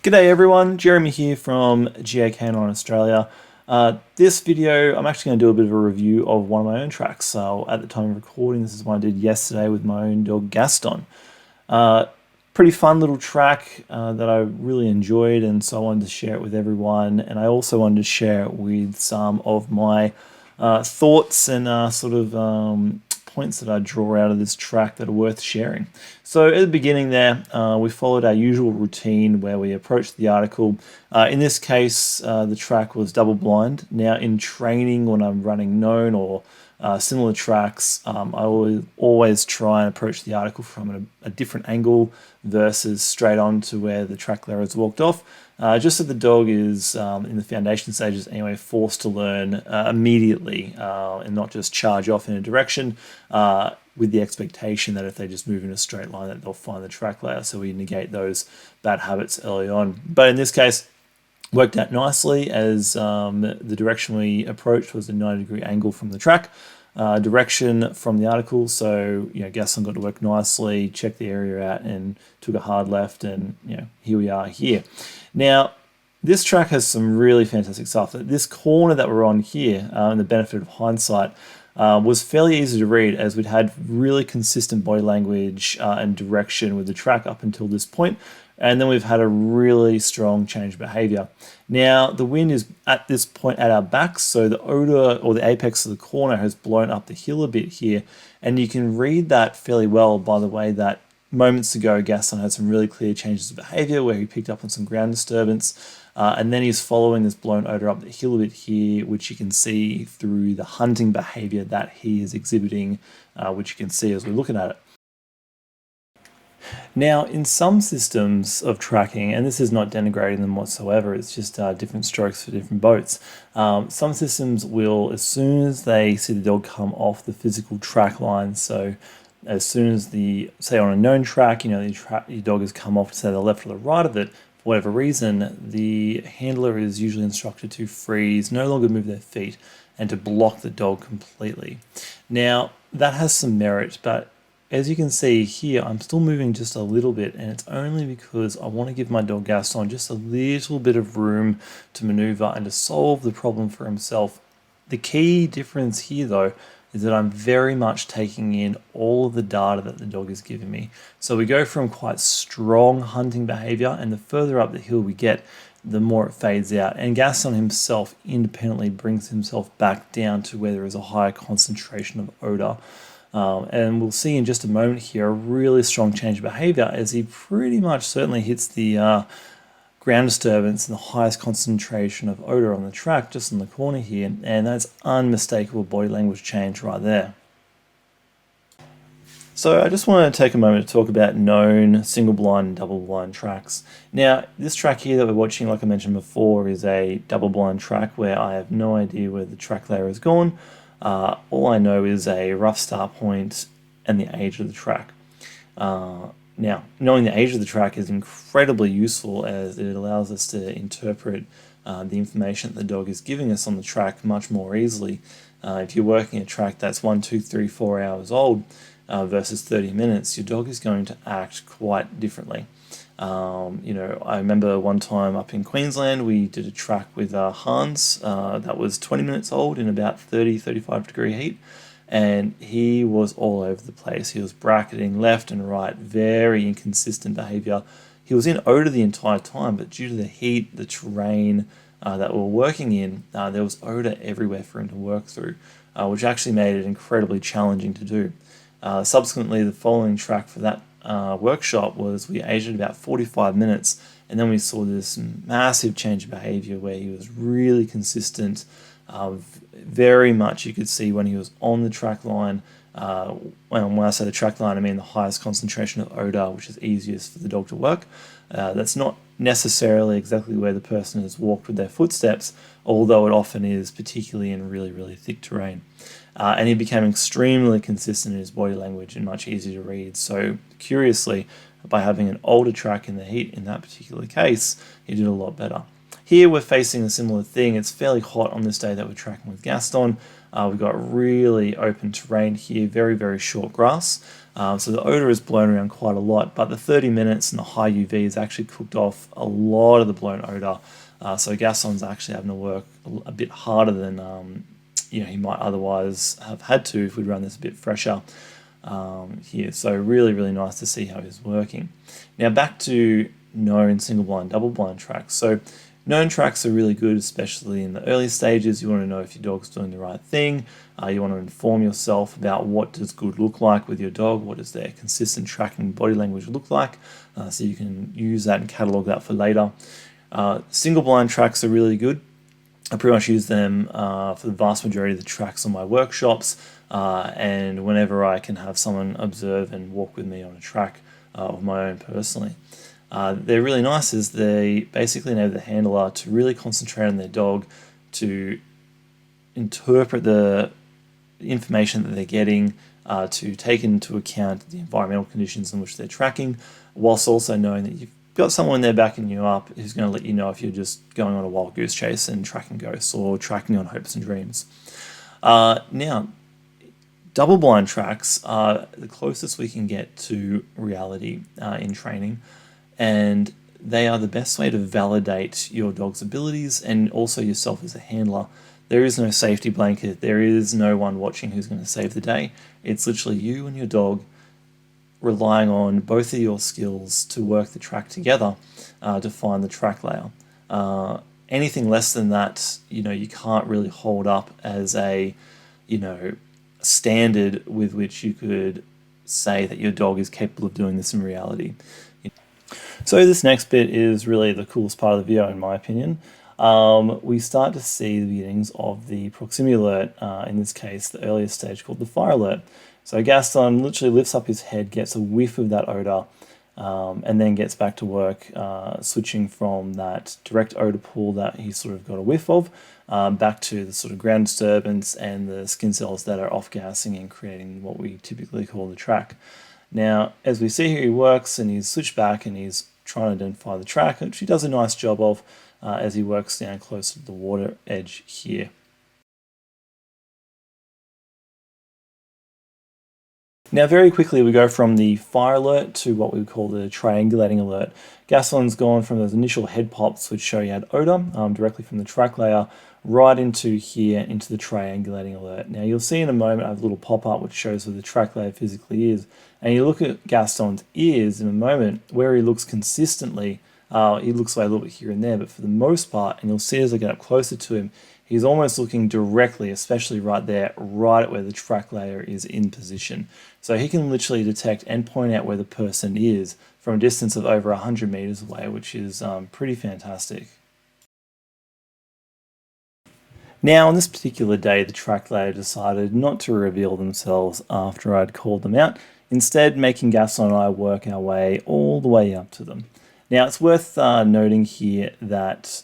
G'day everyone, Jeremy here from GAK9 Australia. This video, I'm actually going to do a bit of a review of one of my own tracks. So at the time of recording, this is one I did yesterday with my own dog Gaston. Pretty fun little track that I really enjoyed, and so I wanted to share it with everyone. And I also wanted to share it with some of my thoughts and points that I draw out of this track that are worth sharing. So at the beginning there, we followed our usual routine where we approached the article. In this case, the track was double blind. Now in training, when I'm running known or similar tracks, I always try and approach the article from a different angle versus straight on to where the track layer has walked off. Just so the dog is, in the foundation stages anyway, forced to learn immediately and not just charge off in a direction with the expectation that if they just move in a straight line that they'll find the track layer, so we negate those bad habits early on. But in this case, worked out nicely as the direction we approached was a 90-degree angle from the track. Direction from the article, so Gaston got to work nicely, checked the area out, and took a hard left, and here we are here. Now, this track has some really fantastic stuff. This corner that we're on here, and the benefit of hindsight, was fairly easy to read as we'd had really consistent body language and direction with the track up until this point. And then we've had a really strong change of behavior. Now, the wind is at this point at our backs, so the odour or the apex of the corner has blown up the hill a bit here. And you can read that fairly well by the way that moments ago, Gaston had some really clear changes of behavior where he picked up on some ground disturbance. And then he's following this blown odour up the hill a bit here, which you can see through the hunting behavior that he is exhibiting, which you can see as we're looking at it. Now, in some systems of tracking, and this is not denigrating them whatsoever, it's just different strokes for different boats. Some systems will, as soon as they see the dog come off the physical track line, so as soon as say on a known track, your dog has come off to say the left or the right of it, for whatever reason, the handler is usually instructed to freeze, no longer move their feet, and to block the dog completely. Now, that has some merit, but as you can see here, I'm still moving just a little bit, and it's only because I want to give my dog Gaston just a little bit of room to maneuver and to solve the problem for himself. The key difference here, though, is that I'm very much taking in all of the data that the dog is giving me. So we go from quite strong hunting behavior, and the further up the hill we get, the more it fades out. And Gaston himself independently brings himself back down to where there is a higher concentration of odour. And we'll see in just a moment here a really strong change of behavior as he pretty much certainly hits the ground disturbance and the highest concentration of odour on the track just in the corner here, and that's unmistakable body language change right there. So I just want to take a moment to talk about known single blind and double blind tracks. Now, this track here that we're watching, like I mentioned before, is a double blind track where I have no idea where the track layer has gone. All I know is a rough start point and the age of the track. Now, knowing the age of the track is incredibly useful as it allows us to interpret the information that the dog is giving us on the track much more easily. If you're working a track that's 1, 2, 3, 4 hours old versus 30 minutes, your dog is going to act quite differently. I remember one time up in Queensland, we did a track with Hans that was 20 minutes old in about 35 degree heat, and he was all over the place. He was bracketing left and right, very inconsistent behavior. He was in odour the entire time, but due to the heat, the terrain that we were working in, there was odour everywhere for him to work through, which actually made it incredibly challenging to do. Subsequently, the following track for that workshop was we aged at about 45 minutes, and then we saw this massive change of behavior where he was really consistent. Very much you could see when he was on the track line. When I say the track line, I mean the highest concentration of odour, which is easiest for the dog to work. That's not necessarily exactly where the person has walked with their footsteps, although it often is, particularly in really, really thick terrain. And he became extremely consistent in his body language and much easier to read. So curiously, by having an older track in the heat in that particular case, he did a lot better. Here we're facing a similar thing. It's fairly hot on this day that we're tracking with Gaston. We've got really open terrain here, very, very short grass. So the odour is blown around quite a lot, but the 30 minutes and the high UV has actually cooked off a lot of the blown odour. So Gaston's actually having to work a bit harder than he might otherwise have had to if we'd run this a bit fresher here. So really, really nice to see how he's working. Now back to known single blind, double blind tracks. So known tracks are really good, especially in the early stages. You want to know if your dog's doing the right thing. You want to inform yourself about what does good look like with your dog, what does their consistent tracking body language look like, so you can use that and catalog that for later. Single blind tracks are really good. I pretty much use them for the vast majority of the tracks on my workshops, and whenever I can have someone observe and walk with me on a track of my own personally. They're really nice as they basically enable the handler to really concentrate on their dog, to interpret the information that they're getting, to take into account the environmental conditions in which they're tracking, whilst also knowing that you've got someone there backing you up who's going to let you know if you're just going on a wild goose chase and tracking ghosts or tracking on hopes and dreams. Now, double blind tracks are the closest we can get to reality in training, and they are the best way to validate your dog's abilities and also yourself as a handler. There is no safety blanket. There is no one watching who's going to save the day. It's literally you and your dog relying on both of your skills to work the track together to find the track layer. Anything less than that, you can't really hold up as a, standard with which you could say that your dog is capable of doing this in reality. So this next bit is really the coolest part of the video, in my opinion. We start to see the beginnings of the proximity alert, in this case, the earliest stage called the fire alert. So Gaston literally lifts up his head, gets a whiff of that odour, and then gets back to work, switching from that direct odour pool that he sort of got a whiff of, back to the sort of ground disturbance and the skin cells that are off-gassing and creating what we typically call the track. Now, as we see here, he works and he's switched back and he's trying to identify the track, which he does a nice job of as he works down closer to the water edge here. Now very quickly we go from the fire alert to what we would call the triangulating alert. Gaston's gone from those initial head pops which show you had odour directly from the track layer right into here, into the triangulating alert. Now you'll see in a moment I have a little pop-up which shows where the track layer physically is, and you look at Gaston's ears in a moment where he looks consistently. He looks away a little bit here and there, but for the most part, and you'll see as I get up closer to him, he's almost looking directly, especially right there, right at where the track layer is in position. So he can literally detect and point out where the person is from a distance of over 100 meters away, which is pretty fantastic. Now, on this particular day, the track layer decided not to reveal themselves after I'd called them out, instead making Gaston and I work our way all the way up to them. Now, it's worth noting here that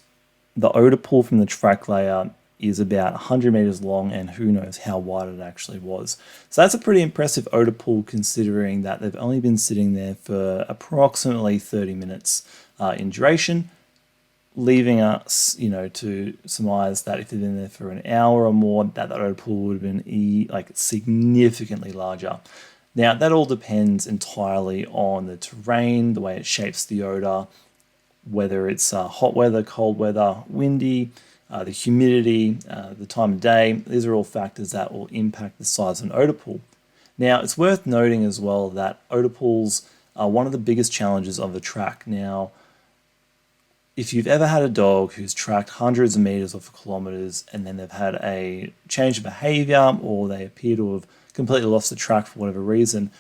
the odour pool from the track layer is about 100 meters long, and who knows how wide it actually was. So that's a pretty impressive odour pool considering that they've only been sitting there for approximately 30 minutes in duration, leaving us, to surmise that if they've been there for an hour or more, that odour pool would have been significantly larger. Now, that all depends entirely on the terrain, the way it shapes the odour, whether it's hot weather, cold weather, windy, the humidity, the time of day. These are all factors that will impact the size of an odour pool. Now, it's worth noting as well that odour pools are one of the biggest challenges of the track. Now, if you've ever had a dog who's tracked hundreds of meters or for kilometers and then they've had a change of behavior or they appear to have completely lost the track for whatever reason,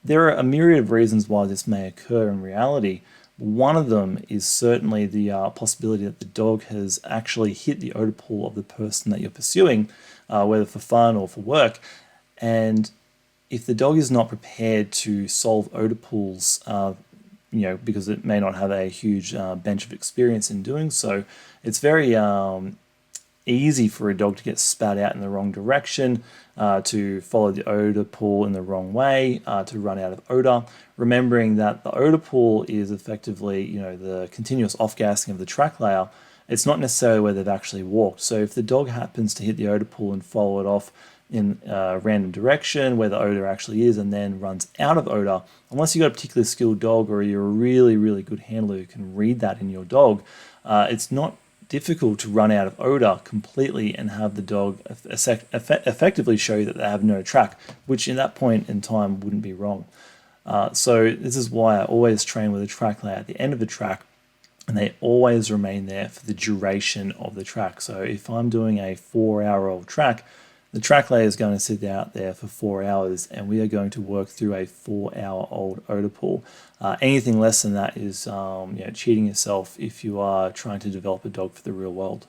there are a myriad of reasons why this may occur in reality. One of them is certainly the possibility that the dog has actually hit the odour pool of the person that you're pursuing, whether for fun or for work. And if the dog is not prepared to solve odour pools, because it may not have a huge bench of experience in doing so, it's very easy for a dog to get spat out in the wrong direction, to follow the odour pool in the wrong way, to run out of odour. Remembering that the odour pool is effectively, the continuous off-gassing of the track layer, It's not necessarily where they've actually walked. So if the dog happens to hit the odour pool and follow it off in a random direction where the odour actually is and then runs out of odour, unless you've got a particularly skilled dog or you're a really, really good handler who can read that in your dog, it's not difficult to run out of odour completely and have the dog effectively show you that they have no track, which in that point in time wouldn't be wrong. So this is why I always train with a track layer at the end of the track, and they always remain there for the duration of the track. So if I'm doing a 4-hour-old track, the track layer is going to sit out there for 4 hours, and we are going to work through a 4-hour-old odour pool. Anything less than that is cheating yourself if you are trying to develop a dog for the real world.